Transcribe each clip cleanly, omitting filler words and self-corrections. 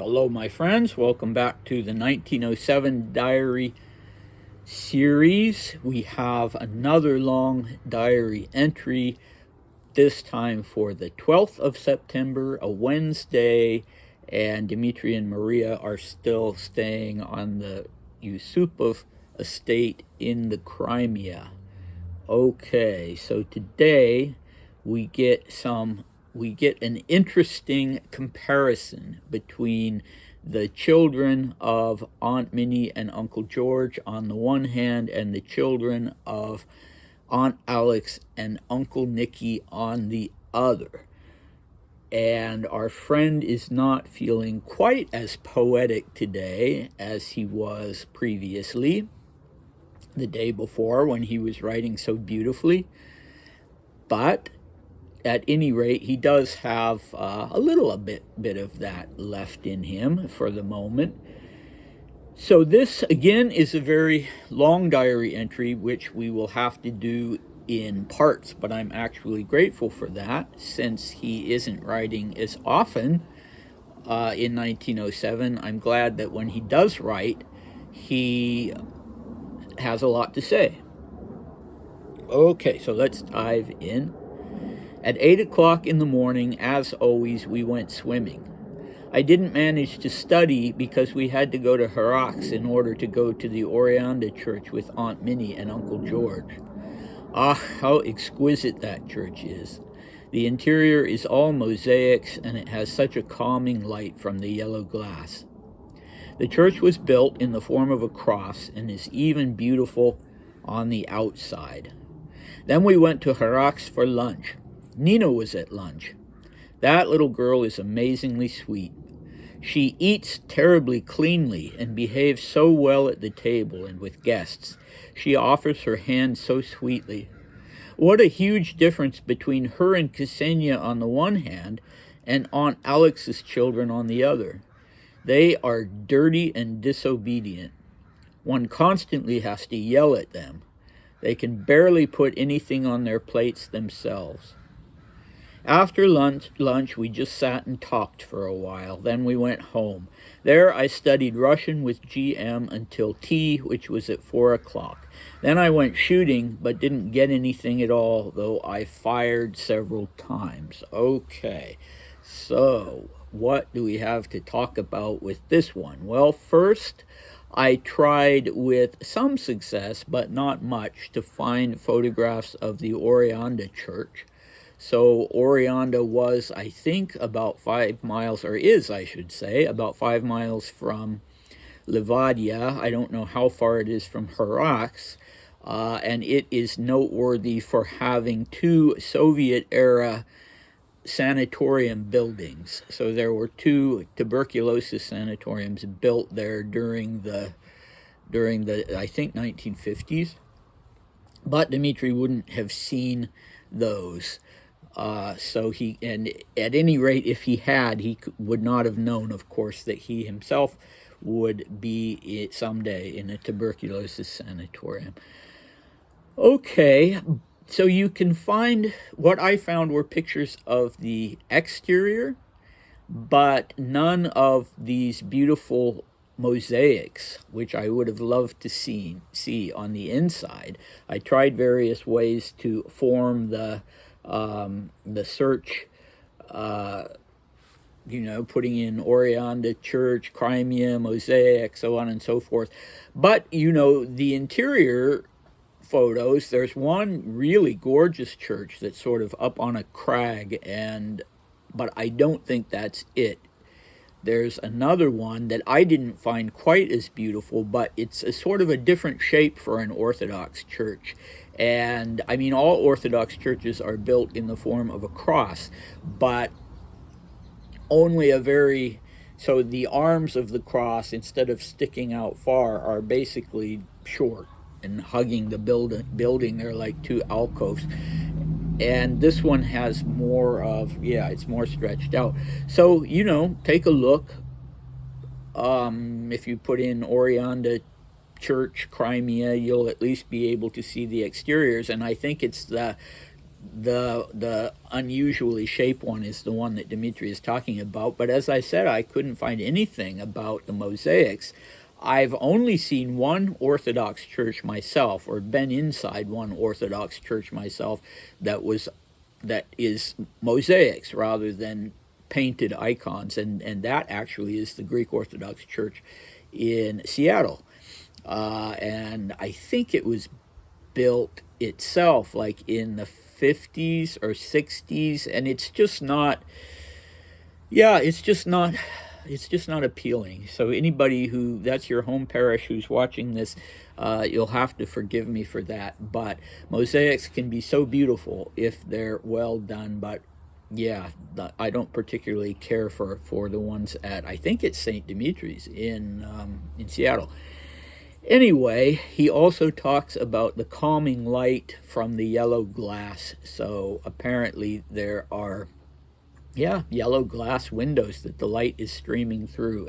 Hello, my friends. Welcome back to the 1907 Diary series. We have another long diary entry, this time for the 12th of September, a Wednesday, and Dimitri and Maria are still staying on the Yusupov estate in the Crimea. Okay, so today we get an interesting comparison between the children of Aunt Minnie and Uncle George on the one hand and the children of Aunt Alex and Uncle Nicky on the other. And our friend is not feeling quite as poetic today as he was previously, the day before when he was writing so beautifully. But at any rate, he does have a bit of that left in him for the moment. So this, again, is a very long diary entry, which we will have to do in parts, but I'm actually grateful for that, since he isn't writing as often in 1907. I'm glad that when he does write, he has a lot to say. Okay, so let's dive in. At 8 o'clock in the morning, as always, we went swimming. I didn't manage to study because we had to go to Harax in order to go to the Oreanda church with Aunt Minnie and Uncle George. Ah, how exquisite that church is. The interior is all mosaics, and it has such a calming light from the yellow glass. The church was built in the form of a cross and is even beautiful on the outside. Then we went to Harax for lunch. Nina was at lunch. That little girl is amazingly sweet. She eats terribly cleanly and behaves so well at the table and with guests. She offers her hand so sweetly. What a huge difference between her and Ksenia on the one hand and Aunt Alex's children on the other. They are dirty and disobedient. One constantly has to yell at them. They can barely put anything on their plates themselves. After lunch, we just sat and talked for a while. Then we went home. There I studied Russian with GM until tea, which was at 4 o'clock. Then I went shooting, but didn't get anything at all, though I fired several times. Okay, so what do we have to talk about with this one? Well, first, I tried with some success, but not much, to find photographs of the Oreanda church. So Oreanda was, I think, about 5 miles, or is, I should say, about 5 miles from Livadia. I don't know how far it is from Harax, and it is noteworthy for having 2 Soviet-era sanatorium buildings. So there were 2 tuberculosis sanatoriums built there during the I think 1950s. But Dmitri wouldn't have seen those. So he, and at any rate, if he had, he would not have known, of course, that he himself would be someday in a tuberculosis sanatorium. Okay, so you can find, what I found were pictures of the exterior, but none of these beautiful mosaics, which I would have loved to see on the inside. I tried various ways to form the search, putting in Oreanda Church, Crimea, mosaic, so on and so forth. But, the interior photos, there's one really gorgeous church that's sort of up on a crag, but I don't think that's it. There's another one that I didn't find quite as beautiful, but it's a sort of a different shape for an Orthodox church. And, I mean, all Orthodox churches are built in the form of a cross, but only so the arms of the cross, instead of sticking out far, are basically short and hugging the building. They're like 2 alcoves. And this one has more of, it's more stretched out. So, take a look. If you put in Oreanda Church, Crimea, you'll at least be able to see the exteriors. And I think it's The unusually shaped one is the one that Dimitri is talking about. But as I said, I couldn't find anything about the mosaics. I've only seen one Orthodox church myself, or been inside one Orthodox church myself, that is mosaics rather than painted icons, and that actually is the Greek Orthodox Church in Seattle, and I think it was built itself like in the 50s or 60s, and it's just not, yeah, it's just not appealing. So anybody who that's your home parish who's watching this, you'll have to forgive me for that. But mosaics can be so beautiful if they're well done. But yeah, I don't particularly care for the ones at, I think it's St. Dimitri's in Seattle. Anyway, he also talks about the calming light from the yellow glass. So apparently there are, yeah, yellow glass windows that the light is streaming through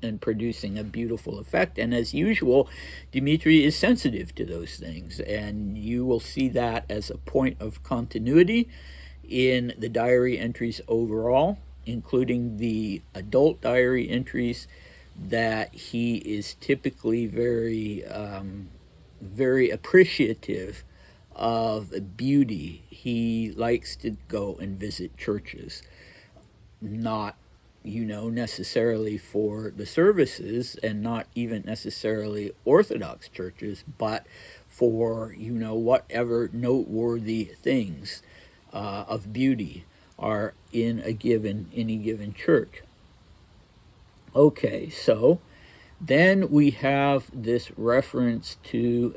and producing a beautiful effect. And as usual, Dimitri is sensitive to those things, and you will see that as a point of continuity in the diary entries overall, including the adult diary entries, that he is typically very appreciative of beauty. He likes to go and visit churches, not, necessarily for the services, and not even necessarily Orthodox churches, but for, whatever noteworthy things of beauty are in any given church. Okay, so then we have this reference to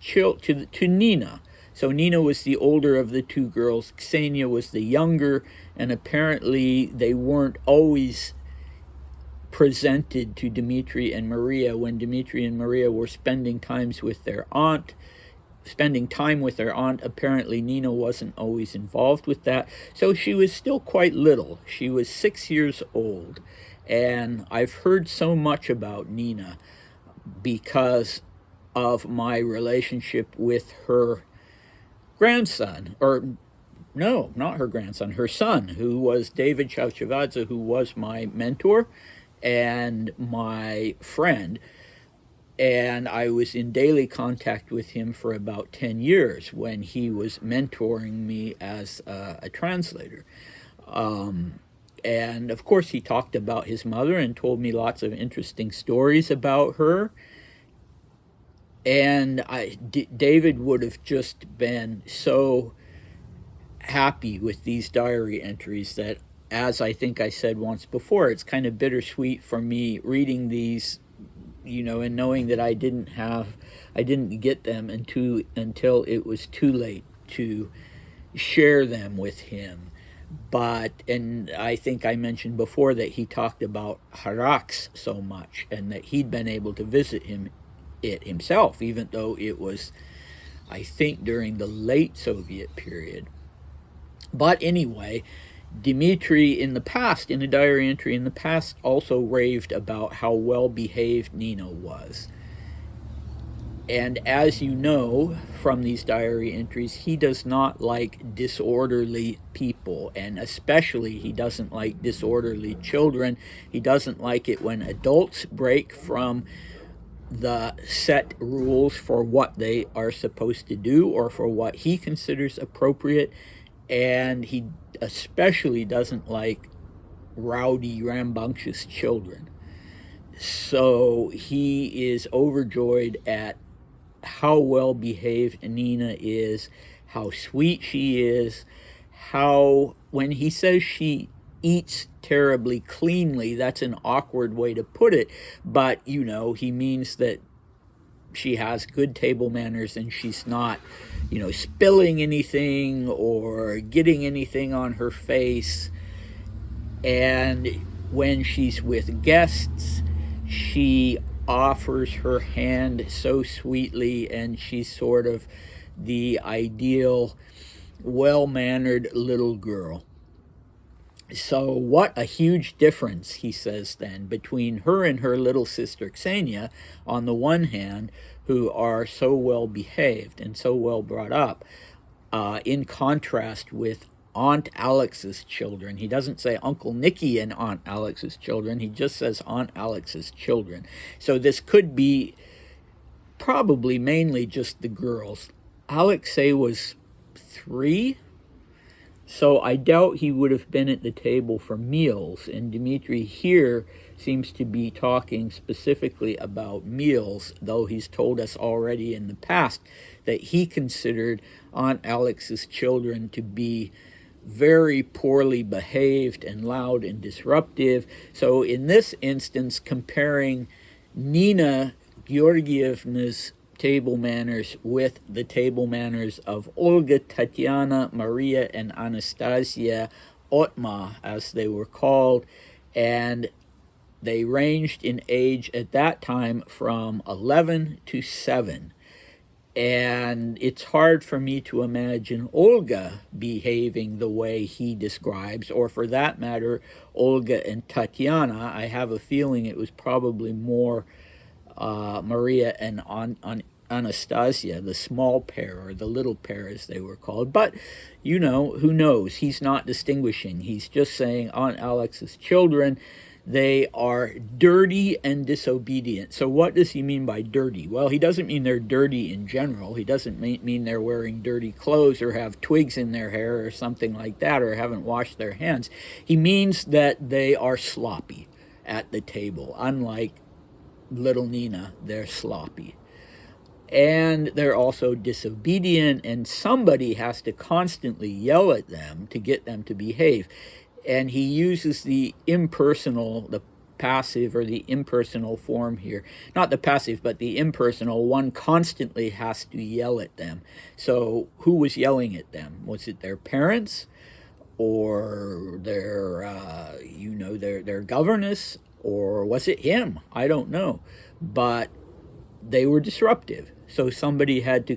to Nina. So Nina was the older of the two girls. Ksenia was the younger, and apparently they weren't always presented to Dimitri and Maria when Dimitri and Maria were spending time with their aunt. Apparently Nina wasn't always involved with that. So she was still quite little. She was 6 years old. And I've heard so much about Nina because of my relationship with her grandson, or no, not her grandson, her son, who was David Chavchavadze, who was my mentor and my friend. And I was in daily contact with him for about 10 years when he was mentoring me as a translator. And of course, he talked about his mother and told me lots of interesting stories about her. And David would have just been so happy with these diary entries that, as I think I said once before, it's kind of bittersweet for me reading these, and knowing that I didn't get them until it was too late to share them with him. And I think I mentioned before that he talked about Harax so much, and that he'd been able to visit it himself, even though it was, I think, during the late Soviet period. But anyway, Dimitri in a diary entry in the past, also raved about how well behaved Nina was. And as you know from these diary entries, he does not like disorderly people, and especially he doesn't like disorderly children. He doesn't like it when adults break from the set rules for what they are supposed to do or for what he considers appropriate, and he especially doesn't like rowdy, rambunctious children. So he is overjoyed at how well behaved Nina is, how sweet she is, how when he says she eats terribly cleanly, that's an awkward way to put it, but he means that she has good table manners and she's not, spilling anything or getting anything on her face. And when she's with guests, she offers her hand so sweetly, and she's sort of the ideal well-mannered little girl. So what a huge difference, he says then, between her and her little sister Ksenia, on the one hand, who are so well behaved and so well brought up, in contrast with Aunt Alex's children. He doesn't say Uncle Nicky and Aunt Alex's children. He just says Aunt Alex's children. So this could be probably mainly just the girls. Alexei was 3, so I doubt he would have been at the table for meals. And Dmitri here seems to be talking specifically about meals, though he's told us already in the past that he considered Aunt Alex's children to be very poorly behaved and loud and disruptive. So in this instance, comparing Nina Georgievna's table manners with the table manners of Olga, Tatiana, Maria, and Anastasia, OTMA, as they were called, and they ranged in age at that time from 11 to 7. And it's hard for me to imagine Olga behaving the way he describes, or for that matter, Olga and Tatiana. I have a feeling it was probably more Maria and Anastasia, the small pair, or the little pair as they were called. But, you know, who knows? He's not distinguishing. He's just saying Aunt Alex's children, they are dirty and disobedient. So what does he mean by dirty? Well, he doesn't mean they're dirty in general. He doesn't mean they're wearing dirty clothes or have twigs in their hair or something like that, or haven't washed their hands. He means that they are sloppy at the table. Unlike little Nina, they're sloppy. And they're also disobedient, and somebody has to constantly yell at them to get them to behave. And he uses the impersonal, the passive or the impersonal form here. Not the passive, but the impersonal. One constantly has to yell at them. So who was yelling at them? Was it their parents, or their, their governess, or was it him? I don't know. But they were disruptive. So somebody had to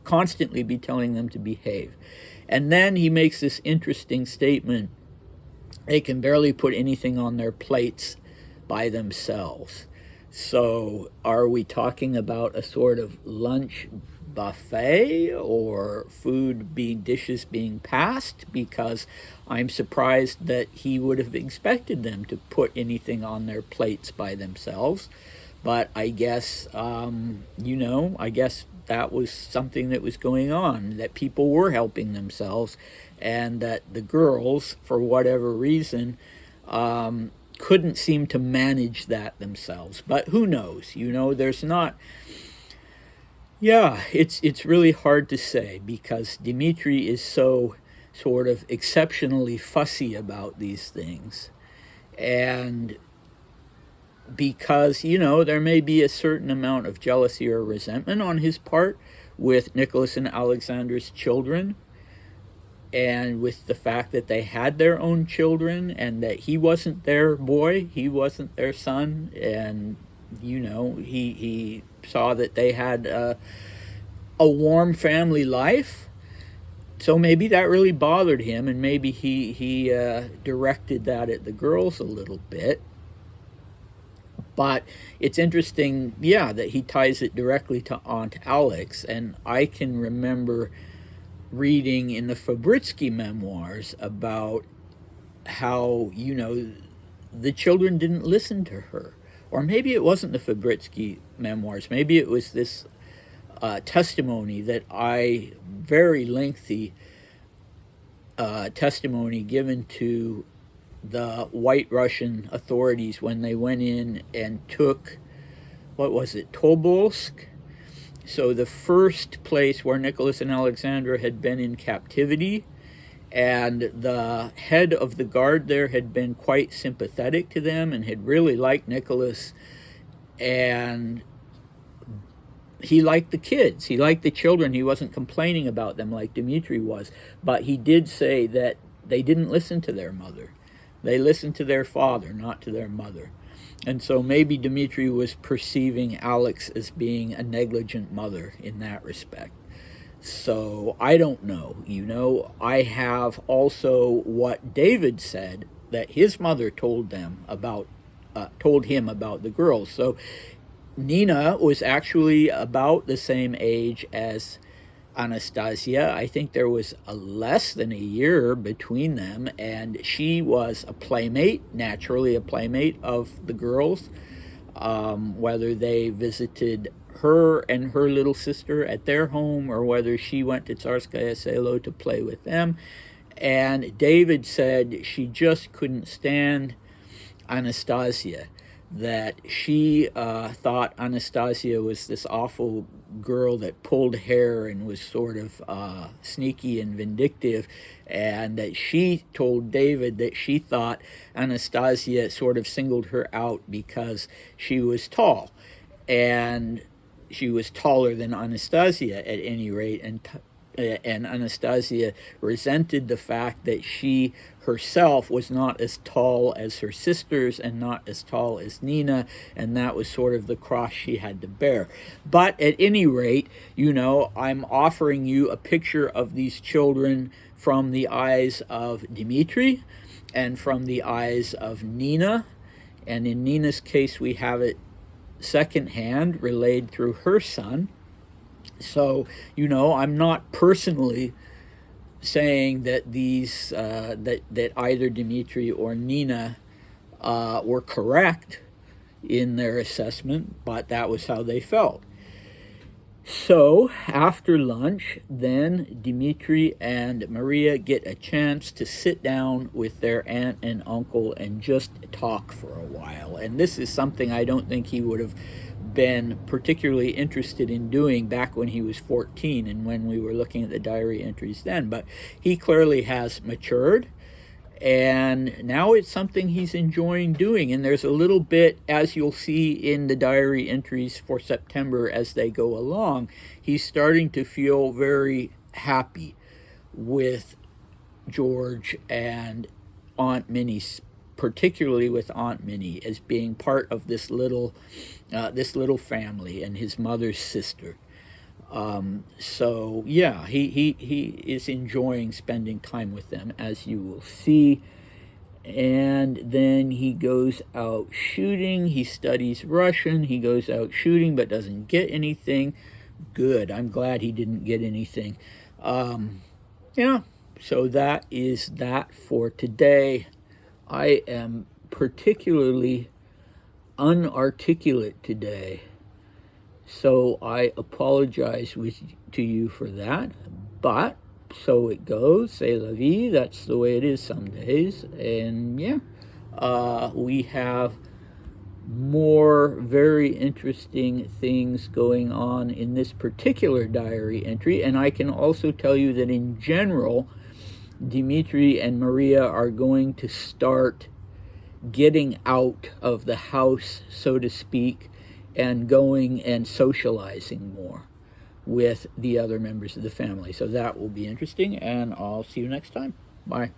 constantly be telling them to behave. And then he makes this interesting statement: they can barely put anything on their plates by themselves. So are we talking about a sort of lunch buffet, or dishes being passed? Because I'm surprised that he would have expected them to put anything on their plates by themselves. But I guess, I guess that was something that was going on, that people were helping themselves, and that the girls, for whatever reason, couldn't seem to manage that themselves. But who knows? There's not... Yeah, it's really hard to say, because Dmitri is so sort of exceptionally fussy about these things. And because, there may be a certain amount of jealousy or resentment on his part with Nicholas and Alexandra's children, and with the fact that they had their own children, and that he wasn't their boy, he wasn't their son, and, he saw that they had a warm family life. So maybe that really bothered him, and maybe he directed that at the girls a little bit. But it's interesting, that he ties it directly to Aunt Alex. And I can remember reading in the Fabritsky memoirs about how, the children didn't listen to her. Or maybe it wasn't the Fabritsky memoirs. Maybe it was this testimony very lengthy testimony given to the White Russian authorities when they went in and took, Tobolsk? So the first place where Nicholas and Alexandra had been in captivity, and the head of the guard there had been quite sympathetic to them and had really liked Nicholas, and he liked the kids, he liked the children, he wasn't complaining about them like Dmitri was, but he did say that they didn't listen to their mother. They listened to their father, not to their mother. And so maybe Dmitri was perceiving Alex as being a negligent mother in that respect. So I don't know. I have also what David said that his mother told him about the girls. So Nina was actually about the same age as Anastasia. I think there was less than a year between them, and she was a playmate, naturally a playmate of the girls, whether they visited her and her little sister at their home or whether she went to Tsarskaya Selo to play with them. And David said she just couldn't stand Anastasia, that she thought Anastasia was this awful girl that pulled hair and was sort of sneaky and vindictive, and that she told David that she thought Anastasia sort of singled her out because she was tall, and she was taller than Anastasia at any rate, and Anastasia resented the fact that she herself was not as tall as her sisters and not as tall as Nina, and that was sort of the cross she had to bear. But at any rate, you know, I'm offering you a picture of these children from the eyes of Dimitri and from the eyes of Nina, and in Nina's case we have it secondhand, relayed through her son. So, you know, I'm not personally saying that these that either Dimitri or Nina were correct in their assessment, but that was how they felt. So after lunch, then Dimitri and Maria get a chance to sit down with their aunt and uncle and just talk for a while. And this is something I don't think he would have been particularly interested in doing back when he was 14 and when we were looking at the diary entries then. But he clearly has matured, and now it's something he's enjoying doing. And there's a little bit, as you'll see in the diary entries for September as they go along, he's starting to feel very happy with George and Aunt Minnie, particularly with Aunt Minnie, as being part of this little family and his mother's sister. So yeah, he is enjoying spending time with them, as you will see. And then he goes out shooting. He studies Russian. He goes out shooting but doesn't get anything. Good. I'm glad he didn't get anything. Yeah, so that is that for today. I am particularly unarticulate today, so I apologize to you for that, but so it goes. C'est la vie. That's the way it is some days. And yeah, we have more very interesting things going on in this particular diary entry, and I can also tell you that in general, Dimitri and Maria are going to start getting out of the house, so to speak, and going and socializing more with the other members of the family. So that will be interesting, and I'll see you next time. Bye.